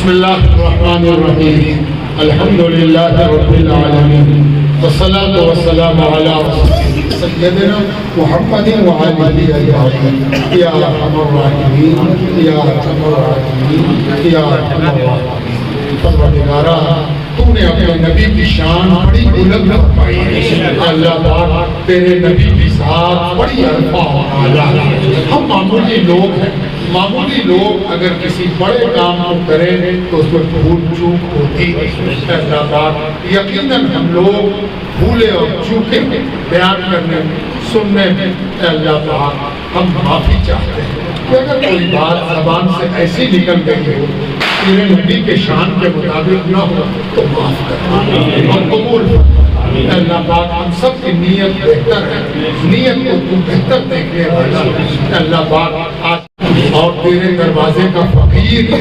بسم اللہ الرحمن الرحیم الحمد للہ رب العالمین والصلاة والسلام علی سیدنا محمد وعلی اجمعین یا ارحم الراحمین یا ارحم الراحمین یا ارحم الراحمین پروردگارا تو نے اپنے نبی کی شان بڑی بلند فرمائی ہے۔ اللہ پاک تیرے نبی کی ذات بڑی عرفہ و اعلیٰ۔ ہم معمولی لوگ ہیں، معمولی لوگ اگر کسی بڑے کام کو کریں تو اس میں بھول چوک ہوتی ہے۔ اللہ پاک یقیناً ہم لوگ بھولے اور چوکے بیان کرنے سننے میں اللہ پاک ہم معافی چاہتے ہیں کہ اگر کوئی بات زبان سے ایسی نکل گئی ہو تیرے نبی کے شان کے مطابق نہ ہو تو معاف کر اور قبول فرما۔ اللہ پاک ہم سب کی نیت بہتر ہے، نیت کو تو بہتر دیکھنے والا۔ اللہ پاک آج اور تیرے دروازے کا فقیر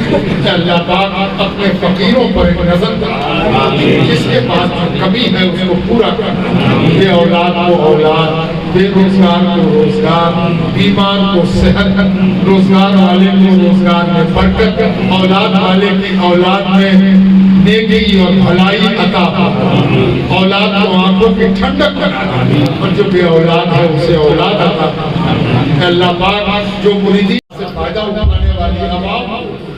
اللہ پاک اپنے فقیروں پر ایک نظر کرنا، جس کے پاس جو کمی ہے اس کو پورا کرنا، بے اولاد کو اولاد، بے روزگار کو روزگار، بیمار کو صحت، روزگار والے کو روزگار میں برکت، اولاد والے کی اولاد میں نیکی اور بھلائی عطا فرما، اولاد کو آنکھوں کی ٹھنڈک بنا، اور جو بے اولاد ہے اسے اولاد عطا فرما۔ اللہ پاک جو مریدی سے فائدہ اٹھانے والی عوام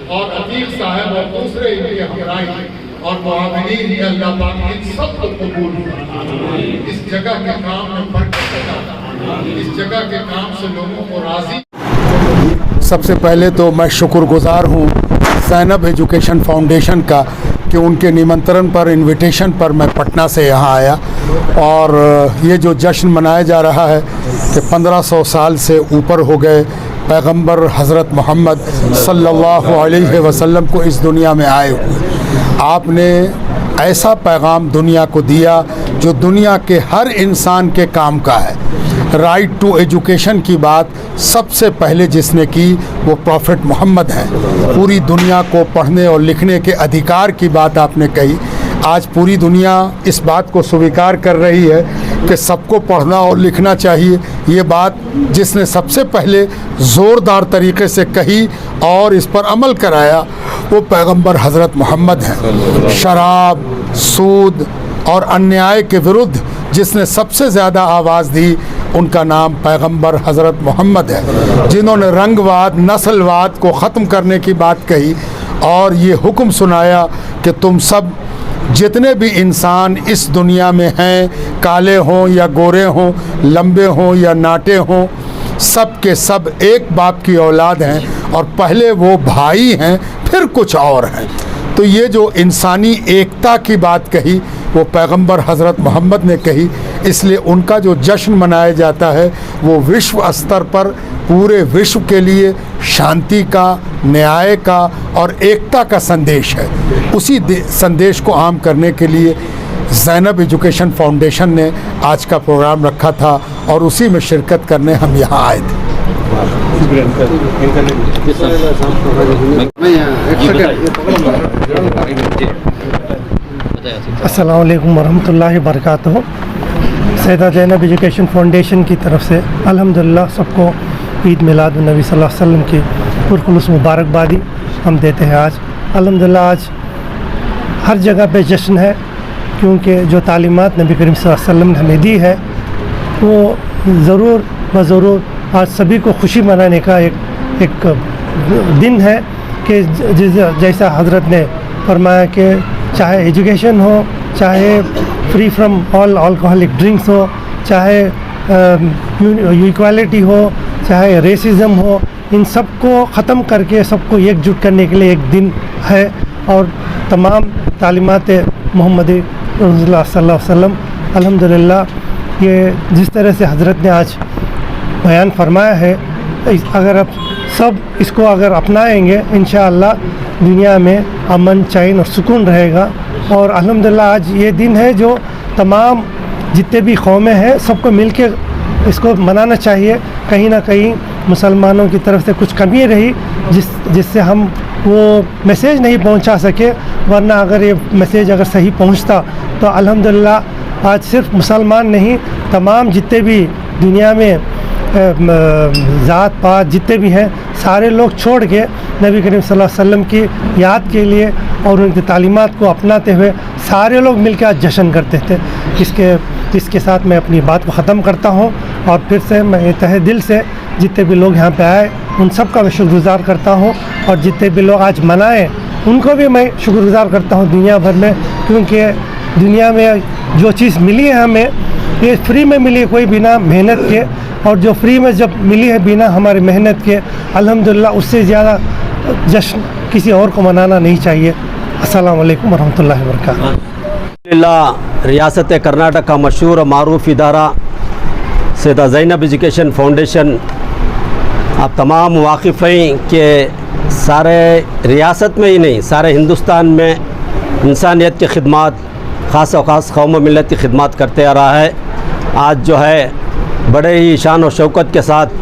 اور عتیق صاحب اور دوسرے ان کے ہمراہی اور معاونین اللہ پاک ان سب کو قبول فرما۔ اس جگہ کے کام میں برکت عطا فرما، اس جگہ کے کام سے لوگوں کو راضی۔ سب سے پہلے تو میں شکر گزار ہوں زینب ایجوکیشن فاؤنڈیشن کا کہ ان کے نمنترن پر انویٹیشن پر میں پٹنہ سے یہاں آیا، اور یہ جو جشن منایا جا رہا ہے کہ 1500 سال سے اوپر ہو گئے پیغمبر حضرت محمد صلی اللہ علیہ وسلم کو اس دنیا میں آئے ہوئے۔ آپ نے ایسا پیغام دنیا کو دیا جو دنیا کے ہر انسان کے کام کا ہے۔ رائٹ ٹو ایجوکیشن کی بات سب سے پہلے جس نے کی وہ پروفٹ محمد ہیں۔ پوری دنیا کو پڑھنے اور لکھنے کے ادھیکار کی بات آپ نے کہی۔ آج پوری دنیا اس بات کو سویکار کر رہی ہے کہ سب کو پڑھنا اور لکھنا چاہیے۔ یہ بات جس نے سب سے پہلے زوردار طریقے سے کہی اور اس پر عمل کرایا وہ پیغمبر حضرت محمد ہیں۔ شراب، سود اور انیائے کے ورد جس نے سب سے زیادہ آواز دی ان کا نام پیغمبر حضرت محمد ہے، جنہوں نے رنگ واد، نسل واد کو ختم کرنے کی بات کہی اور یہ حکم سنایا کہ تم سب جتنے بھی انسان اس دنیا میں ہیں، کالے ہوں یا گورے ہوں، لمبے ہوں یا ناٹے ہوں، سب کے سب ایک باپ کی اولاد ہیں، اور پہلے وہ بھائی ہیں پھر کچھ اور ہیں۔ تو یہ جو انسانی ایکتا کی بات کہی وہ پیغمبر حضرت محمد نے کہی، اس لیے ان کا جو جشن منایا جاتا ہے وہ وشو استر پر پورے وشو کے لیے شانتی کا، نیائے کا اور ایکتا کا سندیش ہے۔ اسی سندیش کو عام کرنے کے لیے زینب ایجوکیشن فاؤنڈیشن نے آج کا پروگرام رکھا تھا اور اسی میں شرکت کرنے ہم یہاں آئے تھے۔ السلام علیکم ورحمۃ اللہ وبرکاتہ۔ سیدہ زینب ایجوکیشن فاؤنڈیشن کی طرف سے الحمدللہ سب کو عید میلاد النبی صلی اللہ علیہ وسلم کی پرخلوص مبارکبادی ہم دیتے ہیں۔ آج الحمدللہ آج ہر جگہ پہ جشن ہے، کیونکہ جو تعلیمات نبی کریم صلی اللہ علیہ وسلم نے ہمیں دی ہے وہ ضرور و ضرور آج سبھی کو خوشی منانے کا ایک دن ہے کہ جیسا حضرت نے فرمایا کہ چاہے ایجوکیشن ہو، چاہے free from all alcoholic drinks ہو، چاہے ایکوالٹی ہو، چاہے ریسزم ہو، ان سب کو ختم کر کے سب کو ایک جٹ کرنے کے لیے ایک دن ہے، اور تمام تعلیمات محمد رسول اللہ صلی اللہ علیہ وسلم الحمدللہ یہ جس طرح سے حضرت نے آج بیان فرمایا ہے، اگر آپ سب اس کو اگر اپنائیں گے انشاءاللہ دنیا میں امن، چین اور سکون رہے گا۔ اور الحمدللہ آج یہ دن ہے جو تمام جتنے بھی قومیں ہیں سب کو مل کے اس کو منانا چاہیے۔ کہیں نہ کہیں مسلمانوں کی طرف سے کچھ کمی رہی جس سے ہم وہ میسیج نہیں پہنچا سکے، ورنہ اگر یہ میسیج اگر صحیح پہنچتا تو الحمدللہ آج صرف مسلمان نہیں، تمام جتنے بھی دنیا میں ذات پات جتنے بھی ہیں سارے لوگ چھوڑ کے نبی کریم صلی اللہ علیہ وسلم کی یاد کے لیے اور ان کی تعلیمات کو اپناتے ہوئے سارے لوگ مل کے آج جشن کرتے تھے. اس کے ساتھ میں اپنی بات کو ختم کرتا ہوں اور پھر سے میں تہہ دل سے جتنے بھی لوگ یہاں پہ آئے ان سب کا میں شکر گزار کرتا ہوں, اور جتنے بھی لوگ آج منائیں ان کو بھی میں شکر گزار کرتا ہوں دنیا بھر میں, کیونکہ دنیا میں جو چیز ملی ہے ہمیں یہ فری میں ملی ہے, کوئی بنا محنت کے, اور جو فری میں جب ملی ہے بنا ہماری محنت کے الحمدللہ اس سے زیادہ جشن کسی اور کو منانا نہیں چاہیے. السلام علیکم ورحمۃ اللہ وبرکاتہ. ریاست کرناٹک کا مشہور اور معروف ادارہ سیدہ زینب ایجوکیشن فاؤنڈیشن, آپ تمام واقف ہیں کہ سارے ریاست میں ہی نہیں سارے ہندوستان میں انسانیت کی خدمات خاص و خاص قوم و ملت کی خدمات کرتے آ رہا ہے. آج جو ہے بڑے ہی شان و شوکت کے ساتھ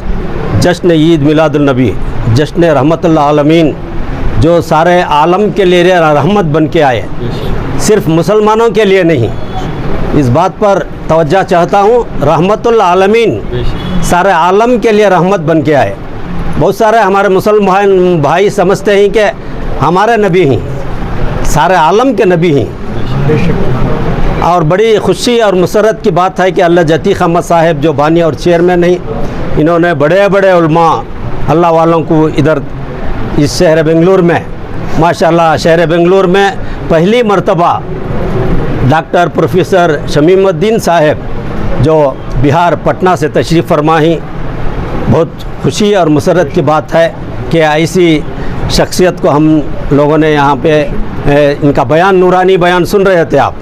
جشن عید میلاد النبی, جشن رحمت اللہ عالمین, جو سارے عالم کے لیے رحمت بن کے آئے, صرف مسلمانوں کے لیے نہیں. اس بات پر توجہ چاہتا ہوں, رحمت اللہ عالمین سارے عالم کے لیے رحمت بن کے آئے. بہت سارے ہمارے مسلمان بھائی سمجھتے ہیں کہ ہمارے نبی ہیں, سارے عالم کے نبی ہیں. اور بڑی خوشی اور مسرت کی بات ہے کہ اللہ عتیق احمد صاحب جو بانی اور چیئرمین ہیں, انہوں نے بڑے بڑے علماء اللہ والوں کو ادھر اس شہر بنگلور میں ماشاءاللہ شہر بنگلور میں پہلی مرتبہ ڈاکٹر پروفیسر شمیم الدین صاحب جو بہار پٹنہ سے تشریف فرما ہیں. بہت خوشی اور مسرت کی بات ہے کہ ایسی شخصیت کو ہم لوگوں نے یہاں پہ ان کا بیان, نورانی بیان سن رہے تھے آپ.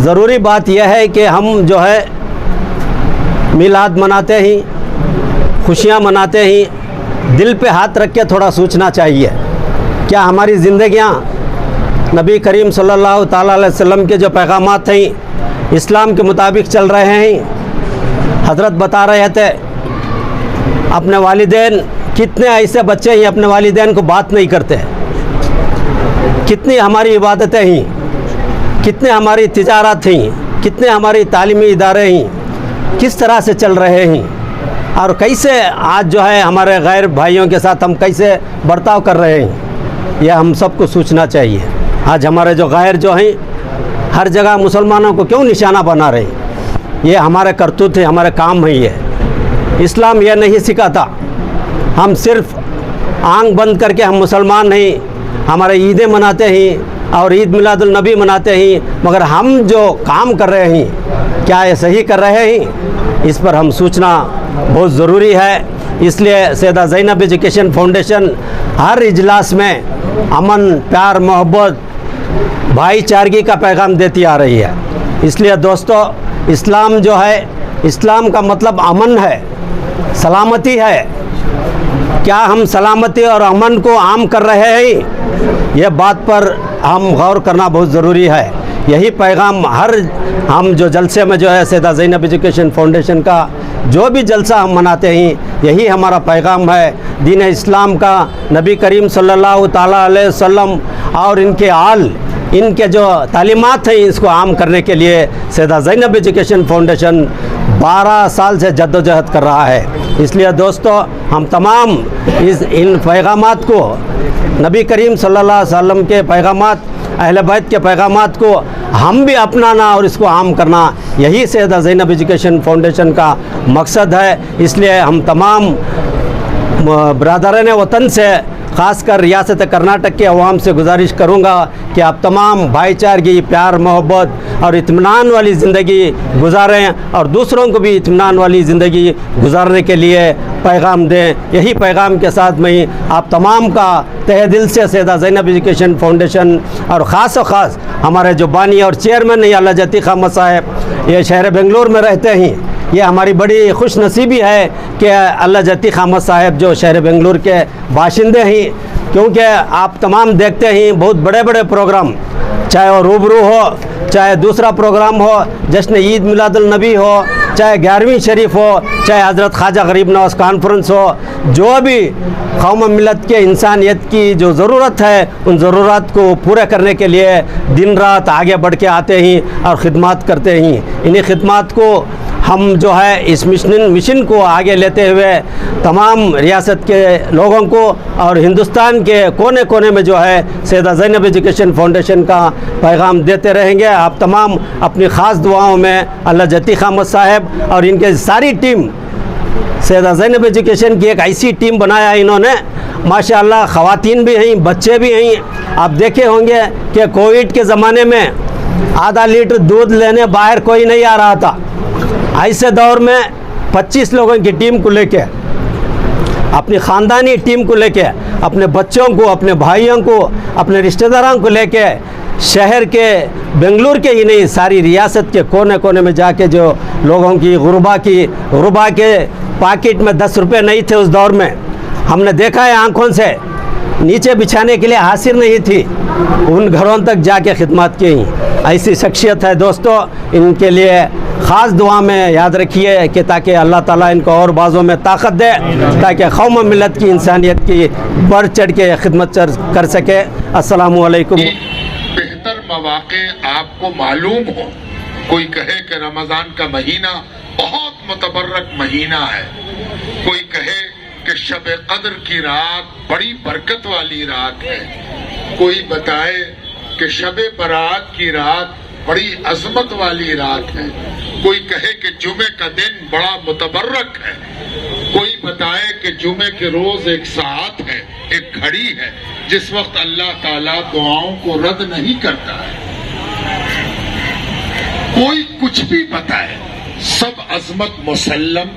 ضروری بات یہ ہے کہ ہم جو ہے میلاد مناتے ہیں, خوشیاں مناتے ہیں, دل پہ ہاتھ رکھ کے تھوڑا سوچنا چاہیے کیا ہماری زندگیاں نبی کریم صلی اللہ تعالیٰ علیہ وسلم کے جو پیغامات ہیں اسلام کے مطابق چل رہے ہیں. حضرت بتا رہے تھے اپنے والدین, کتنے ایسے بچے ہیں اپنے والدین کو بات نہیں کرتے, کتنی ہماری عبادتیں ہیں, کتنے ہماری تجارت ہیں, کتنے ہماری تعلیمی ادارے ہیں, کس طرح سے چل رہے ہیں, اور کیسے آج جو ہے ہمارے غیر بھائیوں کے ساتھ ہم کیسے برتاؤ کر رہے ہیں. یہ ہم سب کو سوچنا چاہیے. آج ہمارے جو غیر جو ہیں ہر جگہ مسلمانوں کو کیوں نشانہ بنا رہے ہیں, یہ ہمارے کرتوت ہیں, ہمارے کام ہیں. یہ اسلام یہ نہیں سکھاتا. ہم صرف آنکھ بند کر کے ہم مسلمان نہیں, ہمارے عیدیں مناتے ہیں اور عید میلاد النبی مناتے ہیں, مگر ہم جو کام کر رہے ہیں کیا یہ صحیح کر رہے ہیں, اس پر ہم سوچنا بہت ضروری ہے. اس لیے سیدہ زینب ایجوکیشن فاؤنڈیشن ہر اجلاس میں امن, پیار, محبت, بھائی چارگی کا پیغام دیتی آ رہی ہے. اس لیے دوستو, اسلام جو ہے, اسلام کا مطلب امن ہے, سلامتی ہے. کیا ہم سلامتی اور امن کو عام کر رہے ہیں, یہ بات پر ہم غور کرنا بہت ضروری ہے. یہی پیغام ہم جو جلسے میں جو ہے سیدہ زینب ایجوکیشن فاؤنڈیشن کا جو بھی جلسہ ہم مناتے ہیں یہی ہمارا پیغام ہے. دین اسلام کا, نبی کریم صلی اللہ تعالیٰ علیہ وسلم اور ان کے آل, ان کے جو تعلیمات ہیں اس کو عام کرنے کے لیے سیدہ زینب ایجوکیشن فاؤنڈیشن 12 سال سے جد و جہد کر رہا ہے. اس لیے دوستو, ہم تمام ان پیغامات کو, نبی کریم صلی اللہ علیہ وسلم کے پیغامات, اہل بیت کے پیغامات کو ہم بھی اپنانا اور اس کو عام کرنا, یہی سیدہ زینب ایجوکیشن فاؤنڈیشن کا مقصد ہے. اس لیے ہم تمام برادران وطن سے, خاص کر ریاست کرناٹک کے عوام سے گزارش کروں گا کہ آپ تمام بھائی چارگی, پیار, محبت اور اطمینان والی زندگی گزاریں اور دوسروں کو بھی اطمینان والی زندگی گزارنے کے لیے پیغام دیں. یہی پیغام کے ساتھ میں آپ تمام کا تہ دل سے سیدہ زینب ایجوکیشن فاؤنڈیشن اور خاص و خاص ہمارے جو بانی اور چیئرمین ہیں اللہ عتیق احمد صاحب, یہ شہر بنگلور میں رہتے ہیں. یہ ہماری بڑی خوش نصیبی ہے کہ اللہ عتیق احمد صاحب جو شہر بنگلور کے باشندے ہیں, کیونکہ آپ تمام دیکھتے ہیں بہت بڑے بڑے پروگرام, چاہے وہ روبرو ہو, چاہے دوسرا پروگرام ہو, جشن عید میلاد النبی ہو, چاہے 11ویں شریف ہو, چاہے حضرت خواجہ غریب نواز کانفرنس ہو, جو بھی قوم ملت کے انسانیت کی جو ضرورت ہے ان ضرورات کو پورا کرنے کے لیے دن رات آگے بڑھ کے آتے ہیں اور خدمات کرتے ہیں. انہی خدمات کو ہم جو ہے اس مشن کو آگے لیتے ہوئے تمام ریاست کے لوگوں کو اور ہندوستان کے کونے کونے میں جو ہے سیدہ زینب ایجوکیشن فاؤنڈیشن کا پیغام دیتے رہیں گے. آپ تمام اپنی خاص دعاؤں میں اللہ جتی خامد صاحب اور ان کے ساری ٹیم، سیدہ زینب ایجوکیشن کی ایک ایسی ٹیم بنایا ہے انہوں نے، ماشاءاللہ خواتین بھی ہیں، بچے بھی ہیں. آپ دیکھے ہوں گے کہ کووڈ کے زمانے میں آدھا لیٹر دودھ لینے باہر کوئی نہیں آ رہا تھا. ایسے دور میں 25 لوگوں کی ٹیم کو لے کے، اپنی خاندانی ٹیم کو لے کے، اپنے بچوں کو، اپنے بھائیوں کو، اپنے رشتہ داروں کو لے کے شہر کے، بنگلور کے ہی نہیں، ساری ریاست کے کونے کونے میں جا کے جو لوگوں کی غربا کے پاکٹ میں 10 روپے نہیں تھے اس دور میں، ہم نے دیکھا ہے آنکھوں سے، نیچے بچھانے کے لیے حاصل نہیں تھی، ان گھروں تک جا کے خدمات کی. ایسی شخصیت ہے دوستو، ان کے لیے خاص دعا میں یاد رکھیے کہ تاکہ اللہ تعالیٰ ان کو اور بازوں میں طاقت دے، تاکہ قوم و ملت کی انسانیت کی بڑھ چڑھ کے خدمت کر سکے. السلام علیکم. بہتر مواقع آپ کو معلوم ہو. کوئی کہے کہ رمضان کا مہینہ بہت متبرک مہینہ ہے، کوئی کہے کہ شب قدر کی رات بڑی برکت والی رات ہے، کوئی بتائے کہ شب برات کی رات بڑی عظمت والی رات ہے، کوئی کہے کہ جمعے کا دن بڑا متبرک ہے، کوئی بتائے کہ جمعے کے روز ایک ساعت ہے، ایک گھڑی ہے جس وقت اللہ تعالیٰ دعاؤں کو رد نہیں کرتا ہے. کوئی کچھ بھی بتائے، سب عظمت مسلم،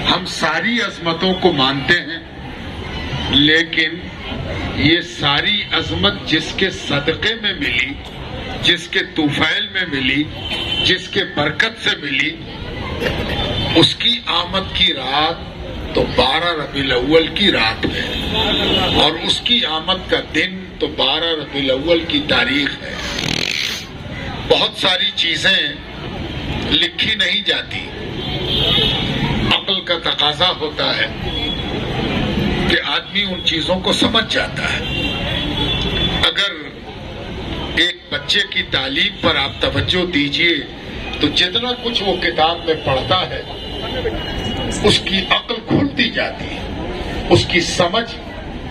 ہم ساری عظمتوں کو مانتے ہیں، لیکن یہ ساری عظمت جس کے صدقے میں ملی، جس کے طفیل میں ملی، جس کے برکت سے ملی، اس کی آمد کی رات تو 12 ربیع الاول کی رات ہے، اور اس کی آمد کا دن تو 12 ربیع الاول کی تاریخ ہے. بہت ساری چیزیں لکھی نہیں جاتی، عقل کا تقاضا ہوتا ہے کہ آدمی ان چیزوں کو سمجھ جاتا ہے. اگر ایک بچے کی تعلیم پر آپ توجہ دیجئے تو جتنا کچھ وہ کتاب میں پڑھتا ہے اس کی عقل کھلتی جاتی ہے، اس کی سمجھ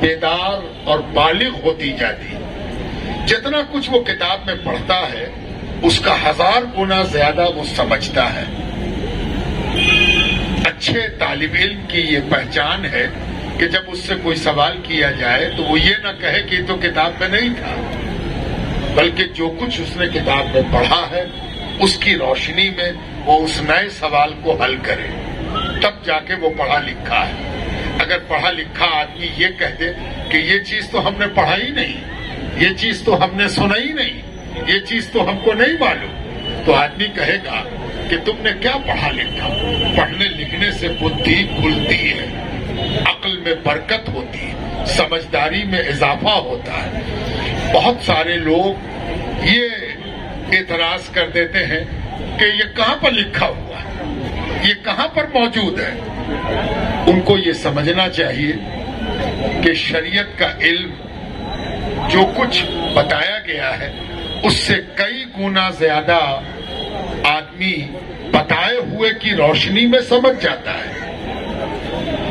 بیدار اور بالغ ہوتی جاتی ہے. جتنا کچھ وہ کتاب میں پڑھتا ہے اس کا 1000 گنا زیادہ وہ سمجھتا ہے. اچھے طالب علم کی یہ پہچان ہے کہ جب اس سے کوئی سوال کیا جائے تو وہ یہ نہ کہے کہ یہ تو کتاب میں نہیں تھا، بلکہ جو کچھ اس نے کتاب میں پڑھا ہے اس کی روشنی میں وہ اس نئے سوال کو حل کرے، تب جا کے وہ پڑھا لکھا ہے. اگر پڑھا لکھا آدمی یہ کہہ دے کہ یہ چیز تو ہم نے پڑھا ہی نہیں، یہ چیز تو ہم نے سنا ہی نہیں، یہ چیز تو ہم کو نہیں معلوم، تو آدمی کہے گا کہ تم نے کیا پڑھا لکھا. پڑھنے لکھنے سے بدھی کھلتی ہے، عقل میں برکت ہوتی ہے، سمجھداری میں اضافہ ہوتا ہے. بہت سارے لوگ یہ اعتراض کر دیتے ہیں کہ یہ کہاں پر لکھا ہوا ہے، یہ کہاں پر موجود ہے. ان کو یہ سمجھنا چاہیے کہ شریعت کا علم جو کچھ بتایا گیا ہے اس سے کئی گنا زیادہ آدمی بتائے ہوئے کی روشنی میں سمجھ جاتا ہے.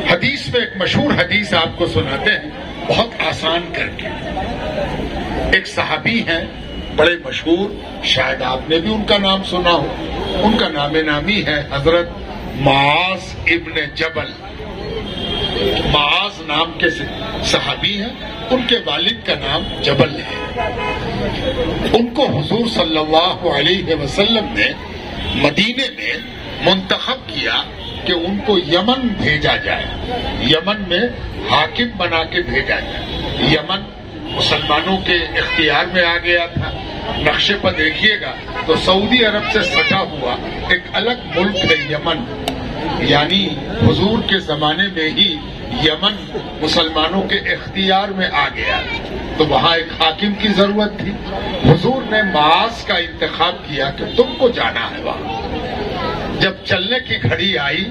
حدیث میں ایک مشہور حدیث آپ کو سناتے ہیں بہت آسان کر کے. ایک صحابی ہیں بڑے مشہور، شاید آپ نے بھی ان کا نام سنا ہو. ان کا نام نامی ہے حضرت معاذ ابن جبل. معاذ نام کے صحابی ہیں، ان کے والد کا نام جبل ہے. ان کو حضور صلی اللہ علیہ وسلم نے مدینے میں منتخب کیا کہ ان کو یمن بھیجا جائے، یمن میں حاکم بنا کے بھیجا جائے. یمن مسلمانوں کے اختیار میں آ گیا تھا. نقشے پر دیکھیے گا تو سعودی عرب سے سٹا ہوا ایک الگ ملک ہے یمن، یعنی حضور کے زمانے میں ہی یمن مسلمانوں کے اختیار میں آ گیا، تو وہاں ایک حاکم کی ضرورت تھی. حضور نے معاذ کا انتخاب کیا کہ تم کو جانا ہے وہاں. جب چلنے کی گھڑی آئی،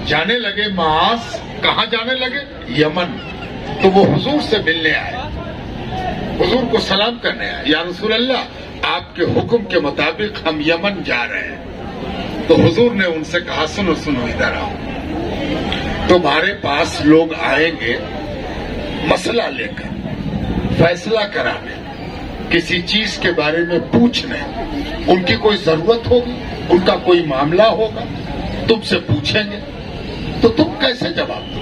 جانے لگے. معاذ کہاں جانے لگے؟ یمن. تو وہ حضور سے ملنے آئے، حضور کو سلام کرنے آئے. یا رسول اللہ، آپ کے حکم کے مطابق ہم یمن جا رہے ہیں. تو حضور نے ان سے کہا سنو سنو ادھر آؤ، تمہارے پاس لوگ آئیں گے مسئلہ لے کر، فیصلہ کرانے، کسی چیز کے بارے میں پوچھنے، ان کی کوئی ضرورت ہوگی، ان کا کوئی معاملہ ہوگا، تم سے پوچھیں گے تو تم کیسے جواب دو؟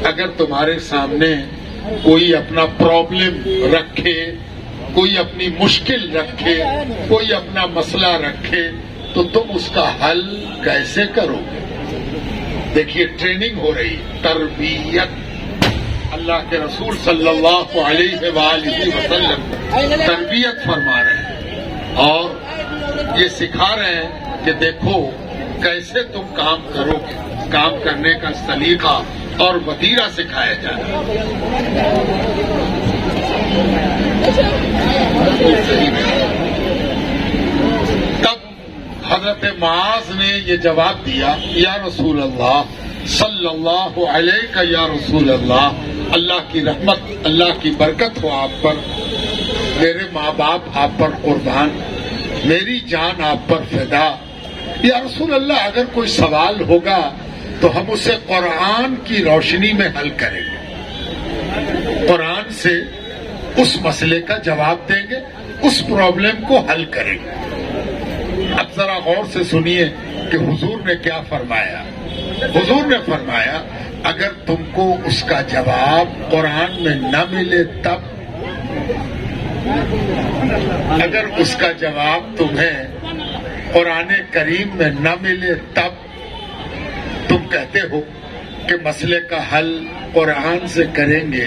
اگر تمہارے سامنے کوئی اپنا پرابلم رکھے، کوئی اپنی مشکل رکھے، کوئی اپنا مسئلہ رکھے تو تم اس کا حل کیسے کرو گے؟ دیکھیے ٹریننگ ہو رہی، تربیت، اللہ کے رسول صلی اللہ علیہ وآلہ وسلم تربیت فرما رہے ہیں اور یہ سکھا رہے ہیں کہ دیکھو کیسے تم کام کرو گے، کام کرنے کا سلیقہ اور وتیرہ سکھایا جا رہا ہے۔ تب حضرت معاذ نے یہ جواب دیا، یا رسول اللہ صلی اللہ علیہ یا رسول اللہ، اللہ کی رحمت، اللہ کی برکت ہو آپ پر، میرے ماں باپ آپ پر قربان، میری جان آپ پر فدا۔ یا رسول اللہ اگر کوئی سوال ہوگا تو ہم اسے قرآن کی روشنی میں حل کریں گے، قرآن سے اس مسئلے کا جواب دیں گے، اس پرابلم کو حل کریں گے۔ اب ذرا غور سے سنیے کہ حضور نے کیا فرمایا۔ حضور نے فرمایا اگر تم کو اس کا جواب قرآن میں نہ ملے تب، اگر اس کا جواب تمہیں قرآن کریم میں نہ ملے تب تم کہتے ہو کہ مسئلے کا حل قرآن سے کریں گے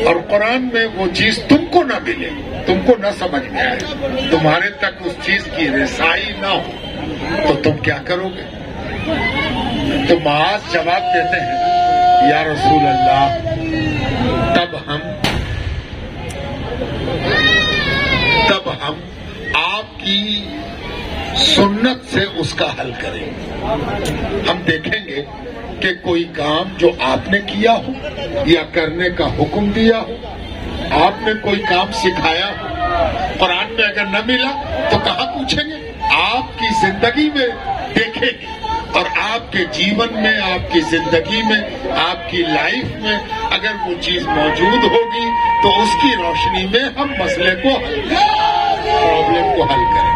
اور قرآن میں وہ چیز تم کو نہ ملے، تم کو نہ سمجھ میں آئے، تمہارے تک اس چیز کی رسائی نہ ہو تو تم کیا کرو گے؟ تو معاذ جواب دیتے ہیں یا رسول اللہ تب ہم آپ کی سنت سے اس کا حل کریں گے۔ ہم دیکھیں گے کہ کوئی کام جو آپ نے کیا ہو یا کرنے کا حکم دیا ہو، آپ نے کوئی کام سکھایا ہو، قرآن میں اگر نہ ملا تو کہاں پوچھیں گے؟ آپ کی زندگی میں دیکھیں گے اور آپ کے جیون میں، آپ کی زندگی میں، آپ کی لائف میں اگر وہ چیز موجود ہوگی تو اس کی روشنی میں ہم مسئلے کو حل کریں، پرابلم کو حل کریں۔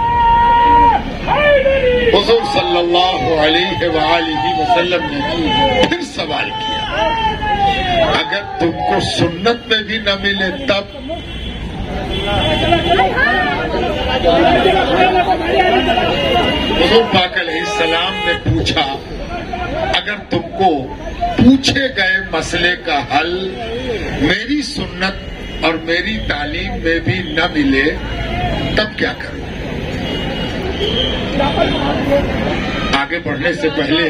حضور صلی اللہ علیہ وآلہ وسلم نے پھر سوال کیا اگر تم کو سنت میں بھی نہ ملے تب؟ حضور پاک علیہ السلام نے پوچھا اگر تم کو پوچھے گئے مسئلے کا حل میری سنت اور میری تعلیم میں بھی نہ ملے تب کیا کرو؟ آگے بڑھنے سے پہلے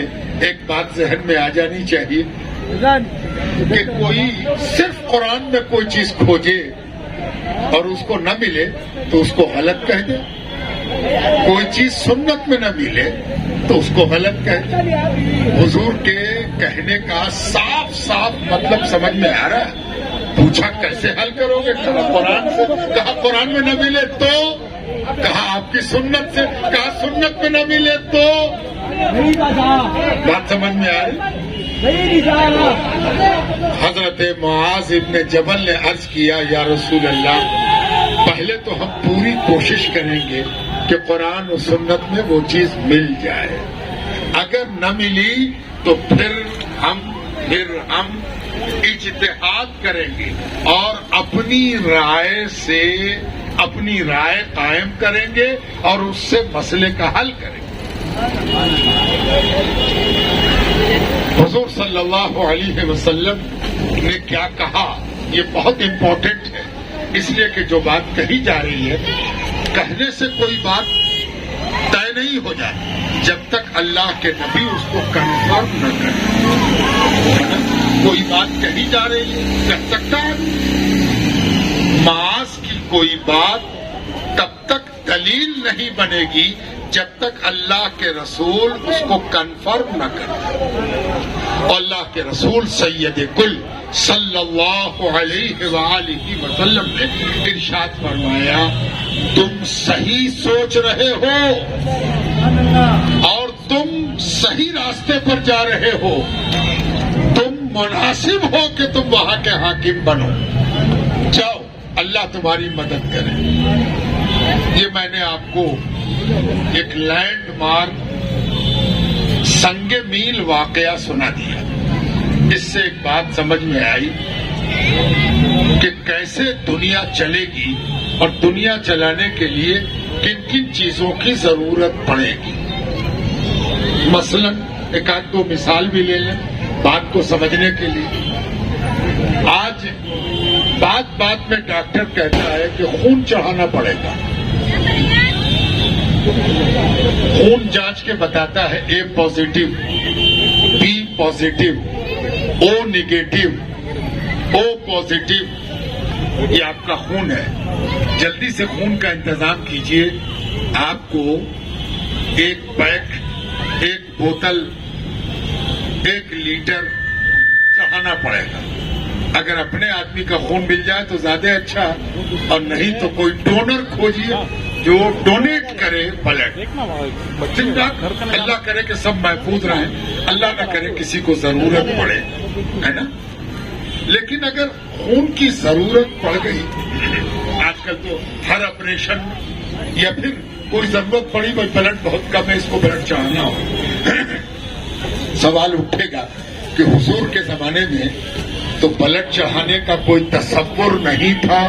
ایک بات ذہن میں آ جانی چاہیے کہ کوئی صرف قرآن میں کوئی چیز کھوجے اور اس کو نہ ملے تو اس کو غلط کہہ دے، کوئی چیز سنت میں نہ ملے تو اس کو غلط کہہ دے۔ حضور کے کہنے کا صاف صاف مطلب سمجھ میں آ رہا ہے۔ پوچھا کیسے حل کرو گے؟ کہا قرآن سے، کہا قرآن میں نہ ملے تو، کہا آپ کی سنت سے، کہا سنت میں نہ ملے تو۔ بات سمجھ میں آ رہی؟ حضرت معاذ ابن جبل نے عرض کیا یا رسول اللہ پہلے تو ہم پوری کوشش کریں گے کہ قرآن و سنت میں وہ چیز مل جائے، اگر نہ ملی تو پھر ہم اجتہاد کریں گے اور اپنی رائے قائم کریں گے اور اس سے مسئلے کا حل کریں گے۔ حضور صلی اللہ علیہ وسلم نے کیا کہا یہ بہت امپورٹنٹ ہے، اس لیے کہ جو بات کہی جا رہی ہے کہنے سے کوئی بات طے نہیں ہو جاتی جب تک اللہ کے نبی اس کو کنفرم نہ کرے۔ کوئی بات کہی جا رہی ہے کہہ سکتا ہے، معاذ کی کوئی بات تب تک دلیل نہیں بنے گی جب تک اللہ کے رسول اس کو کنفرم نہ کرتے. اور اللہ کے رسول سید کل صلی اللہ علیہ وآلہ وسلم نے ارشاد فرمایا تم صحیح سوچ رہے ہو اور تم صحیح راستے پر جا رہے ہو. تم مناسب ہو کہ تم وہاں کے حاکم بنو. جاؤ اللہ تمہاری مدد کرے. یہ میں نے آپ کو ایک لینڈ مارک سنگ میل واقعہ سنا دیا. اس سے ایک بات سمجھ میں آئی کہ کیسے دنیا چلے گی اور دنیا چلانے کے لیے کن کن چیزوں کی ضرورت پڑے گی. مثلا ایک آدھ دو مثال بھی لے لیں بات کو سمجھنے کے لیے. آج بات بات میں ڈاکٹر کہتا ہے کہ خون چڑھانا پڑے گا. خون جانچ کے بتاتا ہے A positive, B positive, O negative, O positive. یہ آپ کا خون ہے. جلدی سے خون کا انتظام کیجئے. آپ کو ایک پیک، ایک بوتل، 1 لیٹر چڑھانا پڑے گا. اگر اپنے آدمی کا خون مل جائے تو زیادہ اچھا، اور نہیں تو کوئی ڈونر کھوجیے جو ڈونیٹ کرے بلڈ. اللہ کرے کہ سب محفوظ رہیں، اللہ نہ کرے کسی کو ضرورت پڑے، ہے نا. لیکن اگر خون کی ضرورت پڑ گئی، آج کل تو ہر آپریشن یا پھر کوئی ضرورت پڑی بھائی بلڈ بہت کم ہے اس کو بلڈ چڑھانا ہو، سوال اٹھے گا کہ حضور کے زمانے میں تو بلڈ چڑھانے کا کوئی تصور نہیں تھا.